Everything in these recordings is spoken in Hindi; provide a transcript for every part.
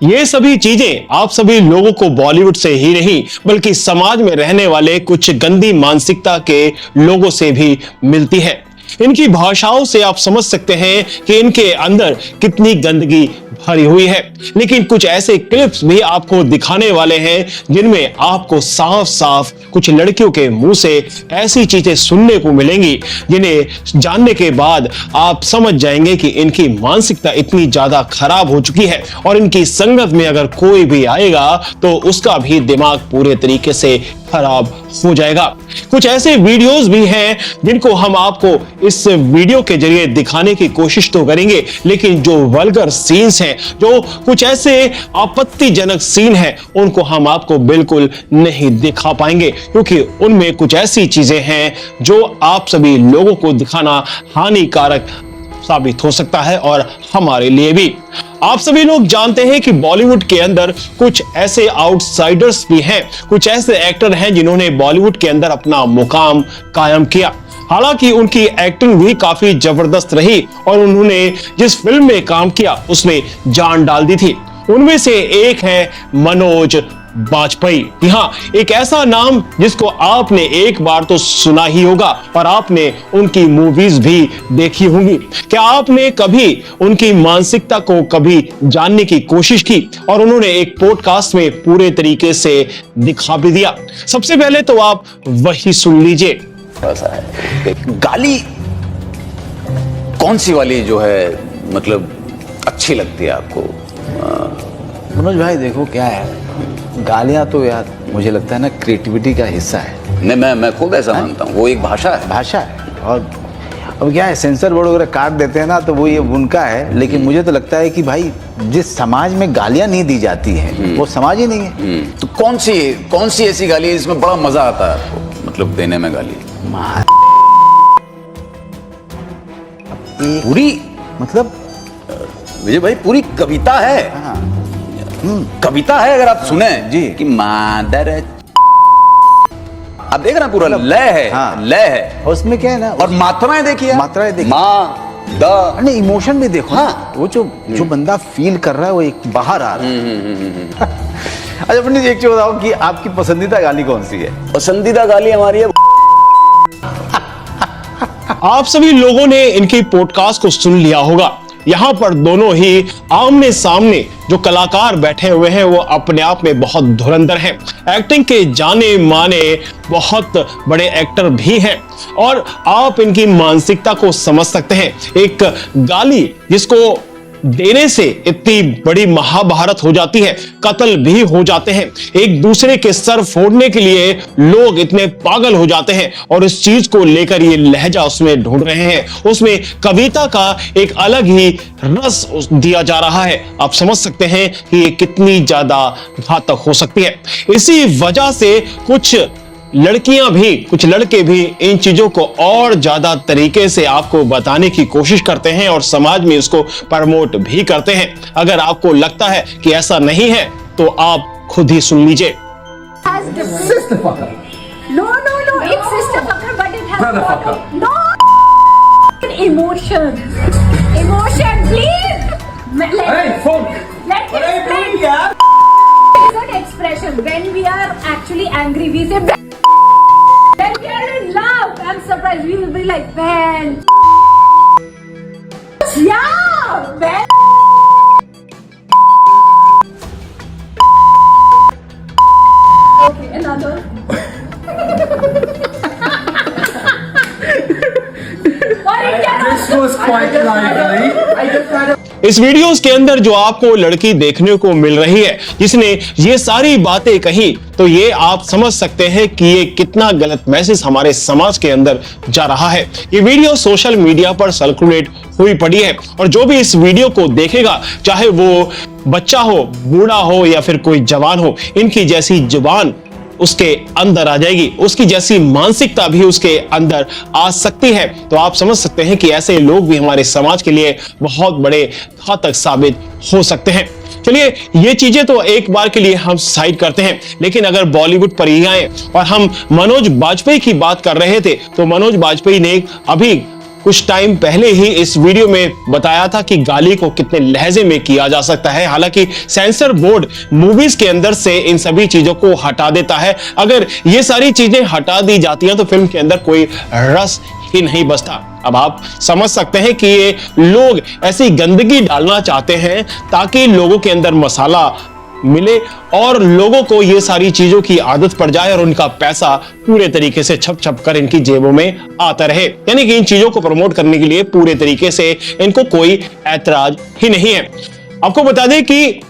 ये सभी चीजें आप सभी लोगों को बॉलीवुड से ही नहीं बल्कि समाज में रहने वाले कुछ गंदी मानसिकता के लोगों से भी मिलती है। इनकी भाषाओं से आप समझ सकते हैं कि इनके अंदर कितनी गंदगी भरी हुई है। लेकिन कुछ ऐसे क्लिप्स भी आपको दिखाने वाले हैं जिनमें आपको साफ साफ कुछ लड़कियों के मुंह से ऐसी चीजें सुनने को मिलेंगी जिन्हें जानने के बाद आप समझ जाएंगे कि इनकी मानसिकता इतनी ज्यादा खराब हो चुकी है और इनकी संगत में अगर कोई भी आएगा तो उसका भी दिमाग पूरे तरीके से खराब हो जाएगा। कुछ ऐसे वीडियोस भी हैं जिनको हम आपको इस वीडियो के जरिए दिखाने की कोशिश तो करेंगे, लेकिन जो वल्गर सीन्स हैं, जो कुछ ऐसे आपत्तिजनक सीन हैं, उनको हम आपको बिल्कुल नहीं दिखा पाएंगे क्योंकि उनमें कुछ ऐसी चीजें हैं जो आप सभी लोगों को दिखाना हानिकारक साबित हो सकता है और हमारे लिए भी। आप सभी लोग जानते हैं कि बॉलीवुड के अंदर कुछ ऐसे आउटसाइडर्स भी हैं, कुछ ऐसे एक्टर हैं जिन्होंने बॉलीवुड के अंदर अपना मुकाम कायम किया। हालांकि उनकी एक्टिंग भी काफी जबरदस्त रही और उन्होंने जिस फिल्म में काम किया उसमें जान डाल दी थी। उनमें से एक है मनोज बाजपेयी। हाँ, एक ऐसा नाम जिसको आपने एक बार तो सुना ही होगा और आपने उनकी मूवीज भी देखी होंगी। क्या आपने कभी उनकी मानसिकता को कभी जानने की कोशिश की? और उन्होंने एक पॉडकास्ट में पूरे तरीके से दिखा भी दिया। सबसे पहले तो आप वही सुन लीजिए। गाली कौन सी वाली जो है मतलब अच्छी लगती है आपको? मनोज भाई देखो क्या है, गालियां तो यार मुझे लगता है ना क्रिएटिविटी का हिस्सा है। नहीं, मैं खुद ऐसा मानता हूँ, वो एक भाषा है। और अब क्या है, सेंसर बोर्ड वगैरह काट देते हैं ना तो वो ये उनका है, लेकिन मुझे तो लगता है कि भाई जिस समाज में गालियां नहीं दी जाती हैं वो समाज ही नहीं है। तो कौन सी ऐसी गाली है जिसमें बड़ा मजा आता है आपको, मतलब देने में गाली? पूरी मतलब विजय भाई पूरी कविता है। हाँ। कविता है, अगर आप सुने जी कि मादर, आप देख रहे पूरा लय है। हाँ। लय है और उसमें क्या है ना, और मात्राएं देखिए, माँ द, नहीं इमोशन भी देखो। हाँ। वो जो बंदा फील कर रहा है वो एक बाहर आ रहा है। अच्छा पंडित जी, एक चीज बताओ कि आपकी पसंदीदा गाली कौन सी है? पसंदीदा गाली हमारी है। आप सभी लोगों ने इनकी पॉडकास्ट को सुन लिया होगा। यहाँ पर दोनों ही आमने सामने जो कलाकार बैठे हुए हैं वो अपने आप में बहुत धुरंधर हैं। एक्टिंग के जाने माने बहुत बड़े एक्टर भी हैं और आप इनकी मानसिकता को समझ सकते हैं। एक गाली जिसको देने से इतनी बड़ी महाभारत हो जाती है, कत्ल भी हो जाते हैं, एक दूसरे के सर फोड़ने के लिए लोग इतने पागल हो जाते हैं और इस चीज को लेकर ये लहजा उसमें ढूंढ रहे हैं। उसमें कविता का एक अलग ही रस दिया जा रहा है। आप समझ सकते हैं कि ये कितनी ज्यादा घातक हो सकती है। इसी वजह से कुछ लड़कियां भी, कुछ लड़के भी इन चीजों को और ज्यादा तरीके से आपको बताने की कोशिश करते हैं और समाज में इसको प्रमोट भी करते हैं। अगर आपको लगता है कि ऐसा नहीं है तो आप खुद ही सुन लीजिए। When we are actually angry, we say when we are in love, I'm surprised, we will be like Ben. Yeah, Ben. Okay, another. This was quite lively. इस वीडियोस के अंदर जो आपको लड़की देखने को मिल रही है जिसने ये सारी बातें कही, तो ये आप समझ सकते हैं कि ये कितना गलत मैसेज हमारे समाज के अंदर जा रहा है। ये वीडियो सोशल मीडिया पर सर्कुलेट हुई पड़ी है और जो भी इस वीडियो को देखेगा, चाहे वो बच्चा हो, बूढ़ा हो या फिर कोई जवान हो, इनकी जैसी जुबान उसके अंदर आ जाएगी, उसकी जैसी मानसिकता भी उसके अंदर आ सकती है। तो आप समझ सकते हैं कि ऐसे लोग भी हमारे समाज के लिए बहुत बड़े घातक साबित हो सकते हैं। चलिए ये चीजें तो एक बार के लिए हम साइड करते हैं, लेकिन अगर बॉलीवुड पर ही आए और हम मनोज बाजपेयी की बात कर रहे थे, तो मनोज बाजपेयी ने अभी कुछ टाइम पहले ही इस वीडियो में बताया था कि गाली को कितने लहजे में किया जा सकता है। हालांकि सेंसर बोर्ड मूवीज के अंदर से इन सभी चीजों को हटा देता है। अगर ये सारी चीजें हटा दी जाती हैं तो फिल्म के अंदर कोई रस ही नहीं बचता। अब आप समझ सकते हैं कि ये लोग ऐसी गंदगी डालना चाहते हैं ताकि लोगों के अंदर मसाला मिले और लोगों को ये सारी चीजों की आदत पड़ जाए और उनका पैसा पूरे तरीके से छप छप कर इनकी जेबों में आता रहे। यानी कि इन चीजों को प्रमोट करने के लिए पूरे तरीके से इनको कोई ऐतराज ही नहीं है। आपको बता दें कि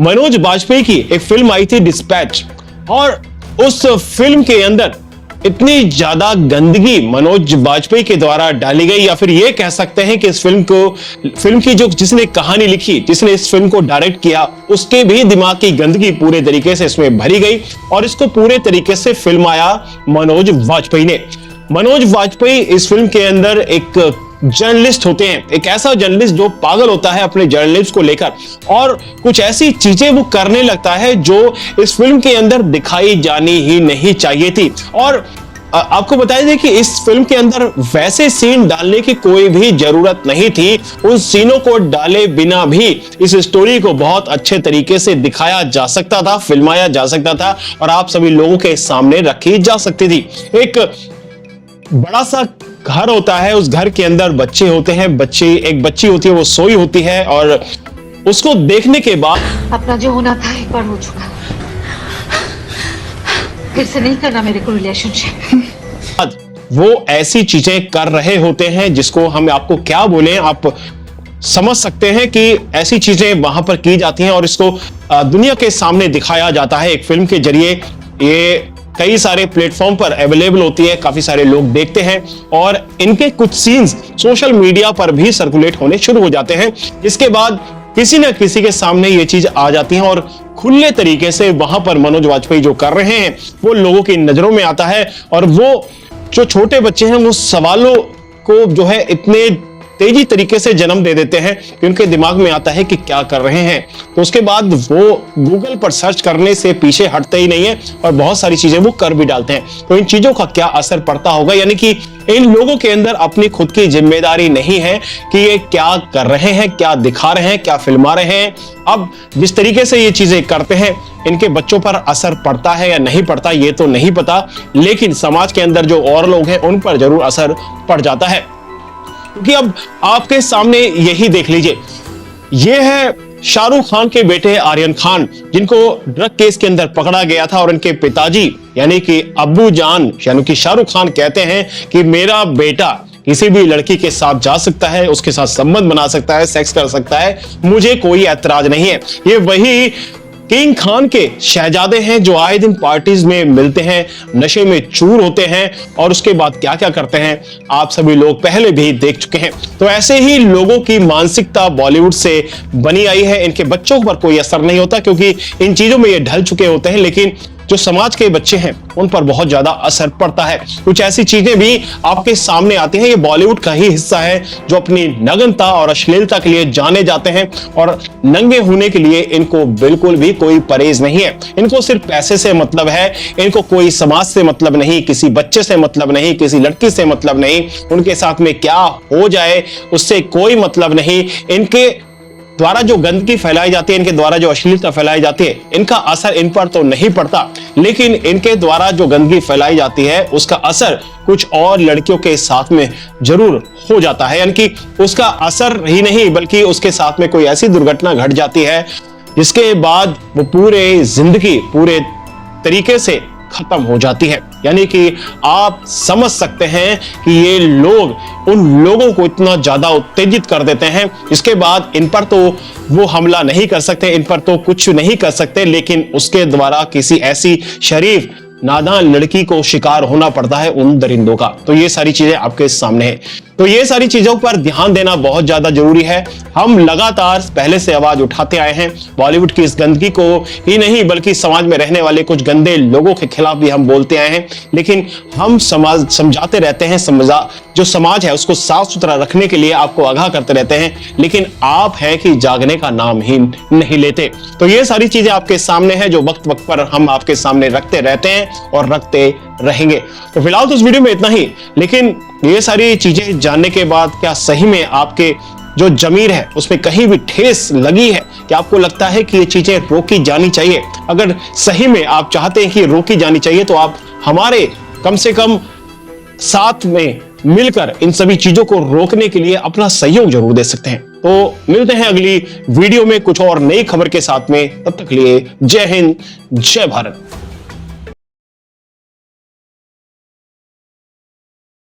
मनोज बाजपेयी की एक फिल्म आई थी डिस्पैच, और उस फिल्म के अंदर इतनी ज्यादा गंदगी मनोज बाजपेयी के द्वारा डाली गई, या फिर ये कह सकते हैं कि इस फिल्म की जो जिसने कहानी लिखी, जिसने इस फिल्म को डायरेक्ट किया, उसके भी दिमाग की गंदगी पूरे तरीके से इसमें भरी गई और इसको पूरे तरीके से फिल्माया मनोज बाजपेयी ने। मनोज बाजपेयी इस फिल्म के अंदर एक जर्नलिस्ट होते हैं, एक ऐसा जर्नलिस्ट जो पागल होता है अपने जर्नलिस्ट को लेकर और कुछ ऐसी चीजें वो करने लगता है जो इस फिल्म के अंदर दिखाई जानी ही नहीं चाहिए थी। और आपको बताया जाए कि इस फिल्म के अंदर वैसे सीन डालने की कोई भी जरूरत नहीं थी। उन सीनों को डाले बिना भी इस स्टोरी को बहुत अच्छे तरीके से दिखाया जा सकता था, फिल्माया जा सकता था और आप सभी लोगों के सामने रखी जा सकती थी। एक बड़ा सा घर होता है, उस घर के अंदर बच्चे होते हैं, एक बच्ची होती है, वो सोई होती है और उसको देखने के बाद अपना जो होना था एक बार हो चुका, फिर से नहीं करना मेरे को रिलेशनशिप। वो ऐसी चीजें कर रहे होते हैं जिसको हम आपको क्या बोले, आप समझ सकते हैं कि ऐसी चीजें वहां पर की जाती हैं और इसको दुनिया के सामने दिखाया जाता है एक फिल्म के जरिए। ये कई सारे प्लेटफॉर्म पर अवेलेबल होती है, काफी सारे लोग देखते हैं और इनके कुछ सीन्स सोशल मीडिया पर भी सर्कुलेट होने शुरू हो जाते हैं, जिसके बाद किसी न किसी के सामने ये चीज आ जाती है और खुले तरीके से वहां पर मनोज बाजपेयी जो कर रहे हैं वो लोगों की नजरों में आता है और वो जो छोटे बच्चे हैं वो सवालों को जो है इतने तेजी तरीके से जन्म दे देते हैं कि उनके दिमाग में आता है कि क्या कर रहे हैं। तो उसके बाद वो गूगल पर सर्च करने से पीछे हटते ही नहीं है और बहुत सारी चीजें वो कर भी डालते हैं। तो इन चीजों का क्या असर पड़ता होगा, यानी कि इन लोगों के अंदर अपनी खुद की जिम्मेदारी नहीं है कि ये क्या कर रहे हैं, क्या दिखा रहे हैं, क्या फिल्मा रहे हैं। अब जिस तरीके से ये चीजें करते हैं इनके बच्चों पर असर पड़ता है या नहीं पड़ता ये तो नहीं पता, लेकिन समाज के अंदर जो और लोग हैं उन पर जरूर असर पड़ जाता है। क्योंकि अब आपके सामने यही देख लीजिए, ये है शाहरुख खान के बेटे आर्यन खान, जिनको ड्रग केस के अंदर पकड़ा गया था और इनके पिताजी यानी कि अब्बू जान यानी कि शाहरुख खान कहते हैं कि मेरा बेटा किसी भी लड़की के साथ जा सकता है, उसके साथ संबंध बना सकता है, सेक्स कर सकता है, मुझे कोई ऐतराज नहीं है। ये वही किंग खान के शहजादे हैं जो आए दिन पार्टीज में मिलते हैं, नशे में चूर होते हैं और उसके बाद क्या क्या करते हैं आप सभी लोग पहले भी देख चुके हैं। तो ऐसे ही लोगों की मानसिकता बॉलीवुड से बनी आई है। इनके बच्चों पर कोई असर नहीं होता क्योंकि इन चीजों में ये ढल चुके होते हैं, लेकिन जो समाज के बच्चे हैं उन पर बहुत ज्यादा असर पड़ता है। कुछ ऐसी चीजें भी आपके सामने आती हैं। ये बॉलीवुड का ही हिस्सा है जो अपनी नग्नता और अश्लीलता के लिए जाने जाते हैं और नंगे होने के लिए इनको बिल्कुल भी कोई परहेज नहीं है। इनको सिर्फ पैसे से मतलब है, इनको कोई समाज से मतलब नहीं, किसी बच्चे से मतलब नहीं, किसी लड़की से मतलब नहीं, उनके साथ में क्या हो जाए उससे कोई मतलब नहीं। इनके द्वारा जो गंदगी फैलाई जाती है, इनके द्वारा जो अश्लीलता फैलाई जाती है, इनका असर इन पर तो नहीं पड़ता, लेकिन इनके द्वारा जो गंदगी फैलाई जाती है उसका असर कुछ और लड़कियों के साथ में जरूर हो जाता है। यानी कि उसका असर ही नहीं बल्कि उसके साथ में कोई ऐसी दुर्घटना घट जाती है जिसके बाद वो पूरे जिंदगी पूरे तरीके से खत्म हो जाती है। यानी कि आप समझ सकते हैं कि ये लोग उन लोगों को इतना ज्यादा उत्तेजित कर देते हैं, इसके बाद इन पर तो वो हमला नहीं कर सकते, इन पर तो कुछ नहीं कर सकते, लेकिन उसके द्वारा किसी ऐसी शरीफ नादान लड़की को शिकार होना पड़ता है उन दरिंदों का। तो ये सारी चीजें आपके सामने है। तो ये सारी चीजों पर ध्यान देना बहुत ज्यादा जरूरी है। हम लगातार पहले से आवाज उठाते आए हैं बॉलीवुड की इस गंदगी को ही नहीं बल्कि समाज में रहने वाले कुछ गंदे लोगों के खिलाफ भी हम बोलते आए हैं, लेकिन हम समाज समझाते रहते हैं, जो समाज है उसको साफ सुथरा रखने के लिए आपको आगाह करते रहते हैं, लेकिन आप हैं कि जागने का नाम ही नहीं लेते। तो ये सारी चीजें आपके सामने हैं जो वक्त वक्त पर हम आपके सामने रखते रहते हैं और रखते रहेंगे। तो फिलहाल तो इस वीडियो में इतना ही, लेकिन ये सारी चीजें जानने के बाद क्या सही में आपके जो जमीर है उसमें कहीं भी ठेस लगी है कि आपको लगता है कि ये चीजें रोकी जानी चाहिए? अगर सही में आप चाहते हैं कि रोकी जानी चाहिए तो आप हमारे कम से कम साथ में मिलकर इन सभी चीजों को रोकने के लिए अपना सहयोग जरूर दे सकते हैं। तो मिलते हैं अगली वीडियो में कुछ और नई खबर के साथ में, तब तक के लिए जय हिंद, जय भारत।